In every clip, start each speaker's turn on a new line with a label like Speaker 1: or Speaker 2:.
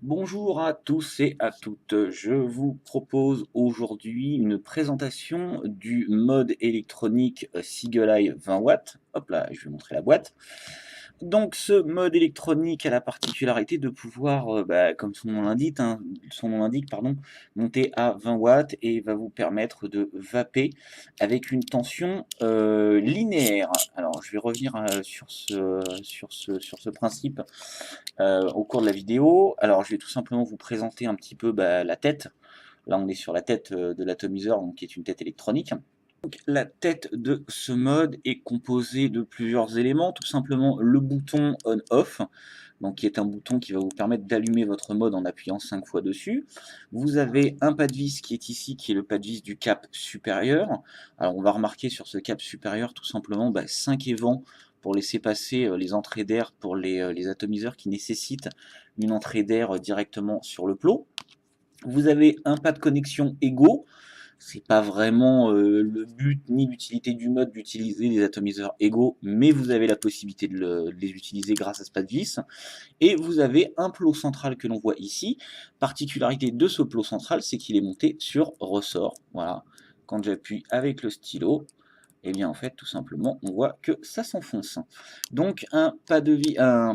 Speaker 1: Bonjour à tous et à toutes, je vous propose aujourd'hui une présentation du mode électronique Seagull 20 watts. Hop là, je vais montrer la boîte. Donc ce mode électronique a la particularité de pouvoir, comme son nom l'indique, pardon, monter à 20 watts et va vous permettre de vaper avec une tension linéaire. Alors je vais revenir sur ce principe au cours de la vidéo. Alors je vais tout simplement vous présenter un petit peu la tête. Là on est sur la tête de l'atomiseur, donc qui est une tête électronique. Donc, la tête de ce mode est composée de plusieurs éléments, tout simplement le bouton on-off, donc qui est un bouton qui va vous permettre d'allumer votre mode en appuyant 5 fois dessus. Vous avez un pas de vis qui est ici, qui est le pas de vis du cap supérieur. Alors on va remarquer sur ce cap supérieur tout simplement 5 évents pour laisser passer les entrées d'air pour les atomiseurs qui nécessitent une entrée d'air directement sur le plot. Vous avez un pas de connexion égaux. C'est pas vraiment le but ni l'utilité du mode d'utiliser des atomiseurs égaux, mais vous avez la possibilité de les utiliser grâce à ce pas de vis. Et vous avez un plot central que l'on voit ici. Particularité de ce plot central, c'est qu'il est monté sur ressort. Voilà. Quand j'appuie avec le stylo, et bien en fait tout simplement on voit que ça s'enfonce. Donc un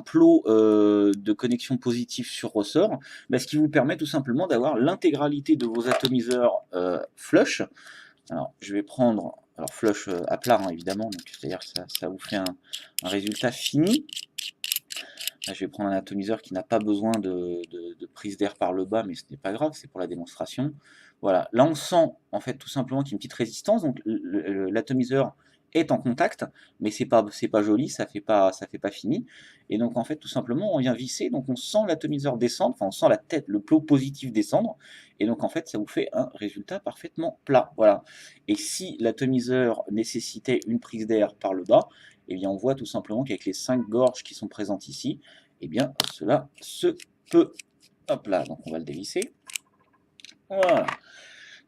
Speaker 1: plot de connexion positive sur ressort, ce qui vous permet tout simplement d'avoir l'intégralité de vos atomiseurs flush. Alors je vais prendre flush à plat évidemment, donc c'est-à-dire que ça vous fait un résultat fini. Là, je vais prendre un atomiseur qui n'a pas besoin de prise d'air par le bas, mais ce n'est pas grave, c'est pour la démonstration. Voilà, là on sent en fait tout simplement qu'il y a une petite résistance, donc l'atomiseur est en contact, mais c'est pas joli, ça fait pas fini. Et donc en fait tout simplement on vient visser, donc on sent l'atomiseur descendre, enfin on sent la tête, le plot positif descendre, et donc en fait ça vous fait un résultat parfaitement plat. Voilà. Et si l'atomiseur nécessitait une prise d'air par le bas, eh bien on voit tout simplement qu'avec les 5 gorges qui sont présentes ici, eh bien cela se peut. Hop là, donc on va le dévisser. Voilà.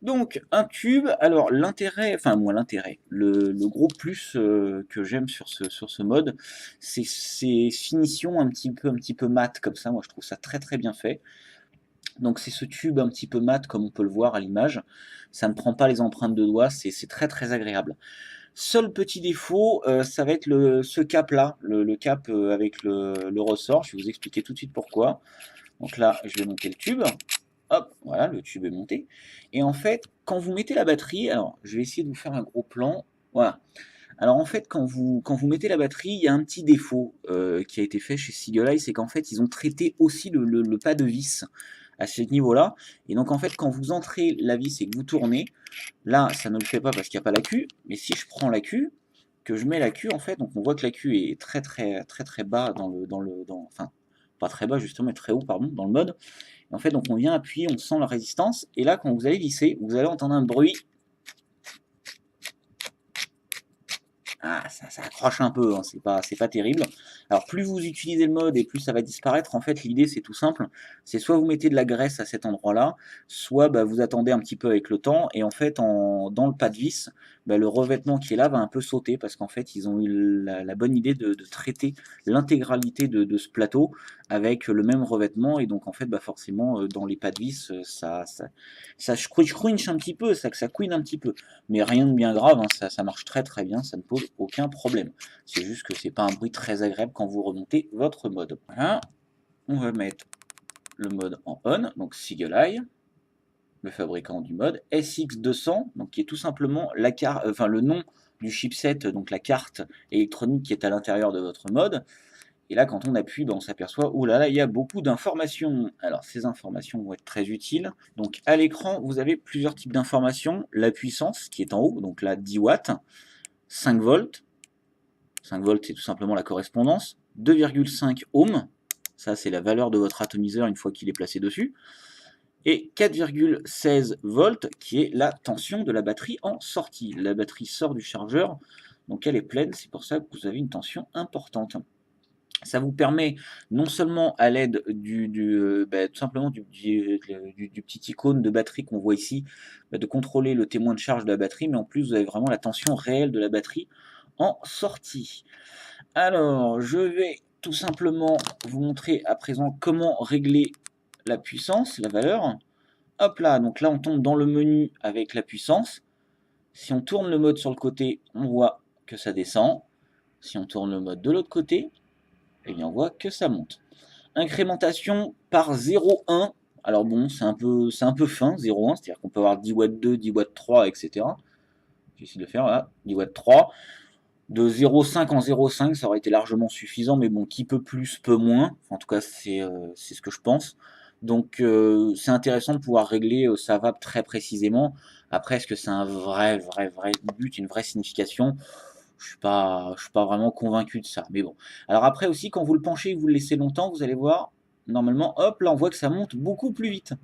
Speaker 1: Donc un tube, alors l'intérêt, enfin moi l'intérêt, le gros plus que j'aime sur ce mode, c'est ces finitions un petit peu mat comme ça, moi je trouve ça très très bien fait. Donc c'est ce tube un petit peu mat comme on peut le voir à l'image, ça ne prend pas les empreintes de doigts, c'est très très agréable. Seul petit défaut, ça va être ce cap là, le cap avec le ressort, je vais vous expliquer tout de suite pourquoi. Donc là je vais monter le tube. Hop, voilà, le tube est monté. Et en fait, quand vous mettez la batterie, alors je vais essayer de vous faire un gros plan. Voilà. Alors en fait, quand vous mettez la batterie, il y a un petit défaut qui a été fait chez Seagull, c'est qu'en fait, ils ont traité aussi le pas de vis à ce niveau-là. Et donc en fait, quand vous entrez la vis et que vous tournez, là, ça ne le fait pas parce qu'il n'y a pas la queue. Mais si je prends la queue, que je mets la queue, en fait, donc on voit que la queue est très très très très bas enfin pas très bas justement, mais très haut pardon, dans le mode. Et en fait, donc on vient appuyer, on sent la résistance, et là, quand vous allez visser, vous allez entendre un bruit. Ah, ça accroche un peu, hein, c'est pas terrible. Alors plus vous utilisez le mode et plus ça va disparaître. En fait, l'idée c'est tout simple, c'est soit vous mettez de la graisse à cet endroit-là, soit vous attendez un petit peu avec le temps, et en fait, dans le pas de vis, le revêtement qui est là va un peu sauter, parce qu'en fait, ils ont eu la bonne idée de traiter l'intégralité de ce plateau avec le même revêtement, et donc en fait, forcément, dans les pas de vis, ça crunch un petit peu, ça couine un petit peu. Mais rien de bien grave, hein, ça marche très très bien, ça ne pose aucun problème. C'est juste que c'est pas un bruit très agréable quand vous remontez votre mode. Voilà, on va mettre le mode en on, donc Seagull, le fabricant du mode, SX200, donc qui est tout simplement le nom du chipset, donc la carte électronique qui est à l'intérieur de votre mode. Et là, quand on appuie, on s'aperçoit, oh là là, il y a beaucoup d'informations. Alors, ces informations vont être très utiles. Donc, à l'écran, vous avez plusieurs types d'informations. La puissance, qui est en haut, donc là, 10 watts, 5 volts. 5 volts, c'est tout simplement la correspondance. 2,5 ohms, ça, c'est la valeur de votre atomiseur une fois qu'il est placé dessus. Et 4,16 volts, qui est la tension de la batterie en sortie. La batterie sort du chargeur, donc elle est pleine, c'est pour ça que vous avez une tension importante. Ça vous permet non seulement à l'aide tout simplement du petit icône de batterie qu'on voit ici, de contrôler le témoin de charge de la batterie, mais en plus vous avez vraiment la tension réelle de la batterie en sortie. Alors, je vais tout simplement vous montrer à présent comment régler la puissance, la valeur. Hop là, donc là on tombe dans le menu avec la puissance. Si on tourne le mode sur le côté, on voit que ça descend. Si on tourne le mode de l'autre côté, eh bien on voit que ça monte. Incrémentation par 0,1. Alors bon, c'est un peu fin, 0,1, c'est-à-dire qu'on peut avoir 10 watts 2, 10 watts 3, etc. J'essaie de faire, voilà, 10 watts 3. De 0,5 en 0,5, ça aurait été largement suffisant, mais bon, qui peut plus, peut moins. En tout cas, c'est ce que je pense. Donc, c'est intéressant de pouvoir régler sa vape très précisément. Après, est-ce que c'est un vrai but, une vraie signification? Je suis pas vraiment convaincu de ça. Mais bon. Alors après aussi, quand vous le penchez et que vous le laissez longtemps, vous allez voir, normalement, hop, là, on voit que ça monte beaucoup plus vite.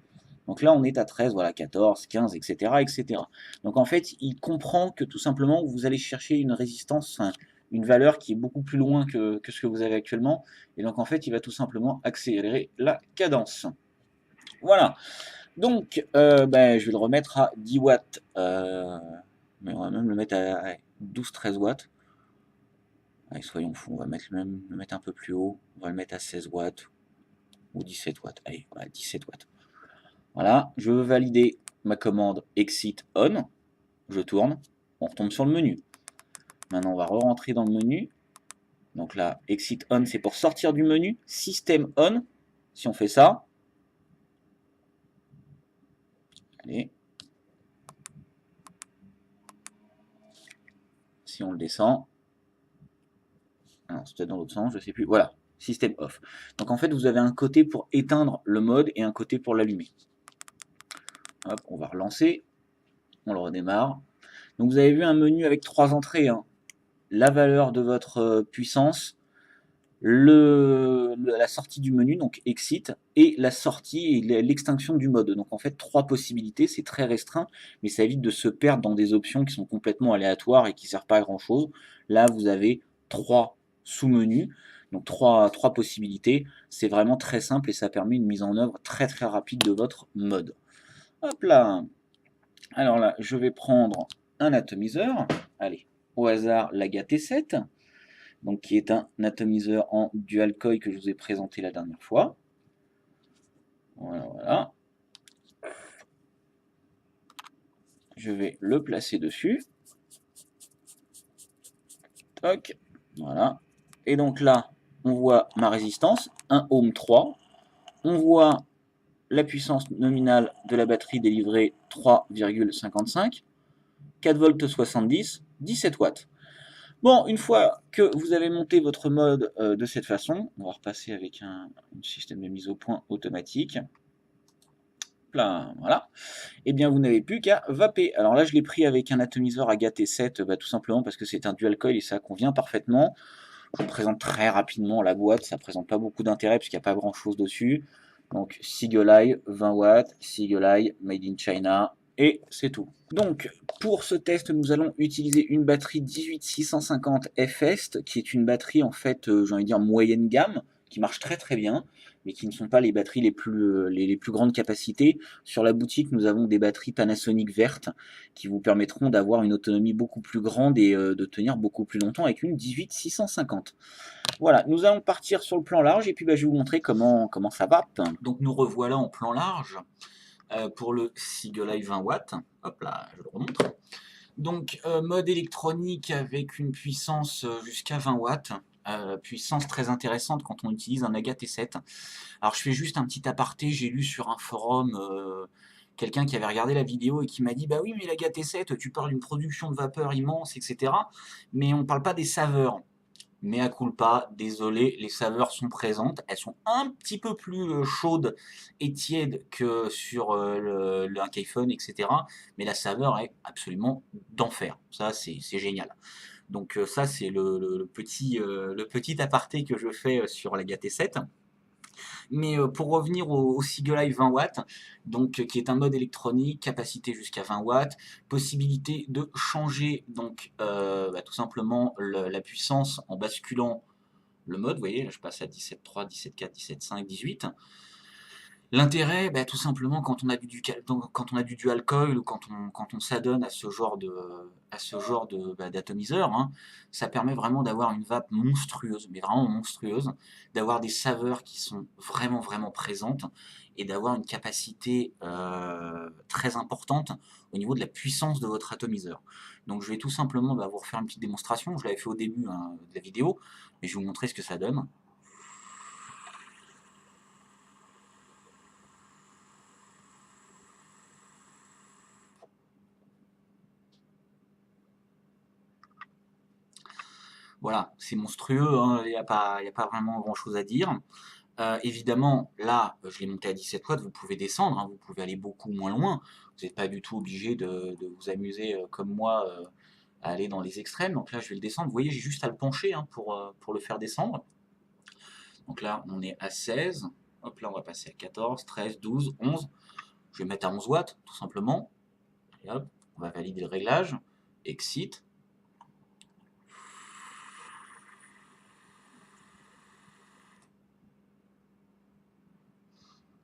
Speaker 1: Donc là, on est à 13, voilà, 14, 15, etc., etc. Donc en fait, il comprend que tout simplement, vous allez chercher une résistance, enfin, une valeur qui est beaucoup plus loin que ce que vous avez actuellement. Et donc en fait, il va tout simplement accélérer la cadence. Voilà. Donc, ben, je vais le remettre à 10 watts. Mais on va même le mettre à 12-13 watts. Allez, soyons fous, on va mettre le mettre un peu plus haut. On va le mettre à 16 watts ou 17 watts. Allez, voilà, 17 watts. Voilà, je veux valider ma commande exit on. Je tourne, on retombe sur le menu. Maintenant, on va re-rentrer dans le menu. Donc là, exit on, c'est pour sortir du menu. System on, si on fait ça. Allez. Si on le descend. Alors, c'est peut-être dans l'autre sens, je ne sais plus. Voilà, system off. Donc en fait, vous avez un côté pour éteindre le mode et un côté pour l'allumer. Hop, on va relancer. On le redémarre. Donc vous avez vu un menu avec 3 entrées, hein. La valeur de votre puissance, la sortie du menu, donc exit, et la sortie et l'extinction du mode. Donc en fait, 3 possibilités, c'est très restreint, mais ça évite de se perdre dans des options qui sont complètement aléatoires et qui ne servent pas à grand chose. Là, vous avez 3 sous-menus, donc 3 possibilités. C'est vraiment très simple et ça permet une mise en œuvre très rapide de votre mode. Hop là. Alors là, je vais prendre un atomiseur. Allez, au hasard, l'AGA T7. Donc, qui est un atomiseur en dual coil que je vous ai présenté la dernière fois. Voilà, voilà. Je vais le placer dessus. Toc, voilà. Et donc là, on voit ma résistance, 1 ohm 3. On voit la puissance nominale de la batterie délivrée 3,55. 4 volts 70, 17 watts. Bon, une fois que vous avez monté votre mode de cette façon, on va repasser avec un système de mise au point automatique. Là, voilà. Et bien vous n'avez plus qu'à vaper. Alors là, je l'ai pris avec un atomiseur AGA T7, tout simplement parce que c'est un dual coil et ça convient parfaitement. Je vous présente très rapidement la boîte, ça ne présente pas beaucoup d'intérêt parce qu'il n'y a pas grand chose dessus. Donc Sigelei 20 watts, Sigelei Made in China, et c'est tout. Donc pour ce test, nous allons utiliser une batterie 18650 FS, qui est une batterie en fait, j'ai envie de dire moyenne gamme, qui marche très bien, mais qui ne sont pas les batteries les plus grandes capacités. Sur la boutique, nous avons des batteries Panasonic vertes qui vous permettront d'avoir une autonomie beaucoup plus grande et de tenir beaucoup plus longtemps avec une 18650. Voilà, nous allons partir sur le plan large et puis je vais vous montrer comment ça va. Donc nous revoilà en plan large pour le Sigelei 20 watts. Hop là, je le remonte. Donc mode électronique avec une puissance jusqu'à 20 watts. Puissance très intéressante quand on utilise un AGA T7. Alors je fais juste un petit aparté, j'ai lu sur un forum quelqu'un qui avait regardé la vidéo et qui m'a dit bah oui mais l'AGA T7 tu parles d'une production de vapeur immense etc. Mais on ne parle pas des saveurs. Mea culpa, désolé, les saveurs sont présentes, elles sont un petit peu plus chaudes et tièdes que sur un Kaifen, etc. Mais la saveur est absolument d'enfer, ça c'est génial. Donc ça c'est le petit aparté que je fais sur la T7. Mais pour revenir au Sigelei 20 watts, donc, qui est un mode électronique, capacité jusqu'à 20 watts, possibilité de changer donc, tout simplement la puissance en basculant le mode. Vous voyez, là, je passe à 17.3, 17.4, 17.5, 18. L'intérêt, tout simplement, quand on a du dual coil ou quand on s'adonne à ce genre d'atomiseur, hein, ça permet vraiment d'avoir une vape monstrueuse, mais vraiment monstrueuse, d'avoir des saveurs qui sont vraiment présentes et d'avoir une capacité très importante au niveau de la puissance de votre atomiseur. Donc je vais tout simplement vous refaire une petite démonstration, je l'avais fait au début hein, de la vidéo, mais je vais vous montrer ce que ça donne. Voilà, c'est monstrueux, hein, il n'y a pas vraiment grand chose à dire. Évidemment, là, je l'ai monté à 17 watts, vous pouvez descendre, hein, vous pouvez aller beaucoup moins loin. Vous n'êtes pas du tout obligé de vous amuser comme moi à aller dans les extrêmes. Donc là, je vais le descendre. Vous voyez, j'ai juste à le pencher hein, pour le faire descendre. Donc là, on est à 16. Hop là, on va passer à 14, 13, 12, 11. Je vais mettre à 11 watts, tout simplement. Et hop, on va valider le réglage. Exit.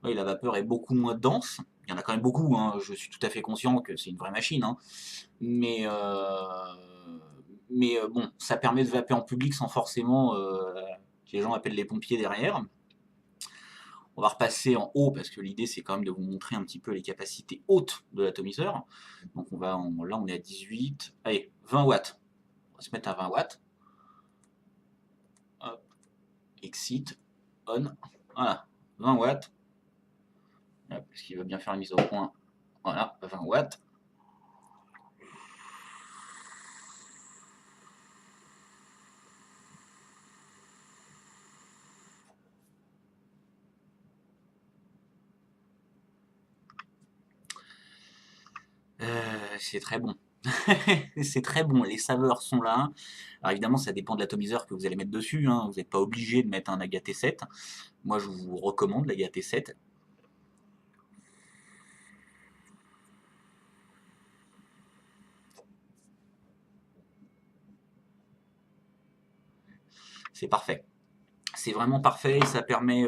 Speaker 1: Oui, la vapeur est beaucoup moins dense. Il y en a quand même beaucoup, hein. Je suis tout à fait conscient que c'est une vraie machine. Hein. Mais, bon, ça permet de vaper en public sans forcément que les gens appellent les pompiers derrière. On va repasser en haut parce que l'idée c'est quand même de vous montrer un petit peu les capacités hautes de l'atomiseur. Donc là on est à 18, allez 20 watts. On va se mettre à 20 watts. Hop. Exit, on, voilà, 20 watts. Parce qu'il veut bien faire la mise au point. Voilà, 20 watts. C'est très bon. C'est très bon, les saveurs sont là. Alors évidemment, ça dépend de l'atomiseur que vous allez mettre dessus. Hein. Vous n'êtes pas obligé de mettre un Agate 7. Moi, je vous recommande l'Agate 7. C'est parfait. C'est vraiment parfait et ça permet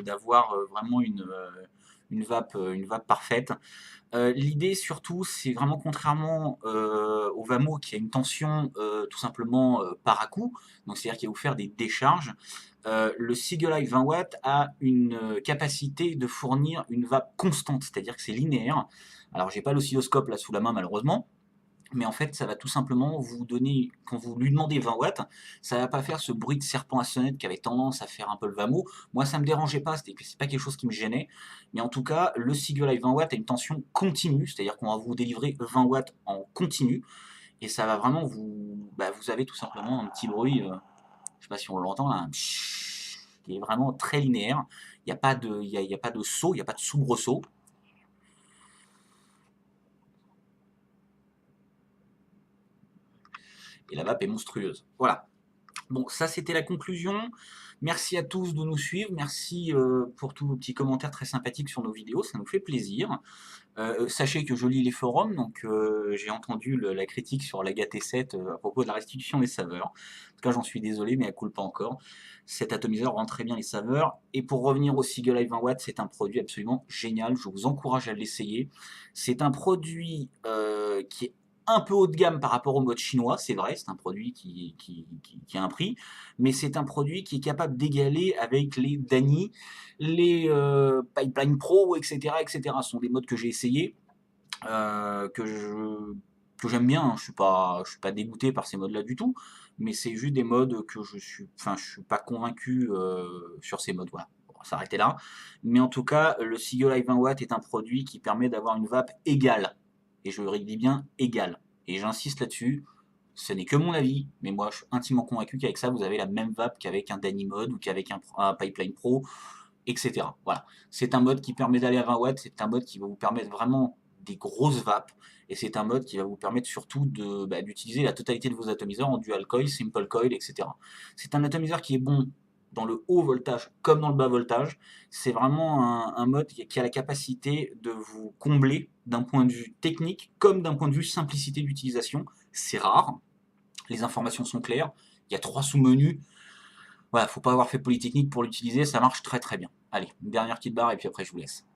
Speaker 1: d'avoir vraiment une vape parfaite. L'idée surtout, c'est vraiment contrairement au Vamo qui a une tension tout simplement par à coup, donc c'est-à-dire qu'il va vous faire des décharges, le Seagull 20 watts a une capacité de fournir une vape constante, c'est-à-dire que c'est linéaire. Alors j'ai pas l'oscilloscope là sous la main malheureusement, mais en fait ça va tout simplement vous donner, quand vous lui demandez 20 watts, ça va pas faire ce bruit de serpent à sonnette qui avait tendance à faire un peu le Vamo. Moi ça me dérangeait pas, c'est pas quelque chose qui me gênait, mais en tout cas le Seagull 20 watts a une tension continue, c'est-à-dire qu'on va vous délivrer 20 watts en continu, et ça va vraiment vous avez tout simplement un petit bruit, je sais pas si on l'entend là, un qui est vraiment très linéaire, il n'y a pas de, y a pas de saut, il n'y a pas de soubresaut. Et la vape est monstrueuse. Voilà. Bon, ça c'était la conclusion. Merci à tous de nous suivre. Merci pour tous vos petits commentaires très sympathiques sur nos vidéos. Ça nous fait plaisir. Sachez que je lis les forums, donc j'ai entendu la critique sur l'Agate 7 à propos de la restitution des saveurs. En tout cas, j'en suis désolé, mais elle coule pas encore. Cet atomiseur rend très bien les saveurs. Et pour revenir au Seagull 20 watts, c'est un produit absolument génial. Je vous encourage à l'essayer. C'est un produit qui est un peu haut de gamme par rapport au mode chinois, c'est vrai, c'est un produit qui a un prix, mais c'est un produit qui est capable d'égaler avec les Dany, les Pipeline Pro, etc., etc. Ce sont des modes que j'ai essayés, que j'aime bien, hein. Je suis pas dégoûté par ces modes-là du tout, mais c'est juste des modes que je suis pas convaincu sur ces modes. Voilà, on va s'arrêter là. Mais en tout cas, le Seagull 20 watts est un produit qui permet d'avoir une vape égale, et je le dis bien égale. Et j'insiste là-dessus. Ce n'est que mon avis, mais moi je suis intimement convaincu qu'avec ça, vous avez la même vape qu'avec un Dany mode ou qu'avec un Pipeline Pro, etc. Voilà. C'est un mode qui permet d'aller à 20 watts, c'est un mode qui va vous permettre vraiment des grosses vapes, et c'est un mode qui va vous permettre surtout d'utiliser la totalité de vos atomiseurs en dual coil, simple coil, etc. C'est un atomiseur qui est bon dans le haut voltage comme dans le bas voltage. C'est vraiment un mode qui a la capacité de vous combler d'un point de vue technique comme d'un point de vue simplicité d'utilisation. C'est rare, les informations sont claires, il y a 3 sous-menus. Voilà, faut pas avoir fait Polytechnique pour l'utiliser, ça marche très très bien. Allez, une dernière petite barre et puis après je vous laisse.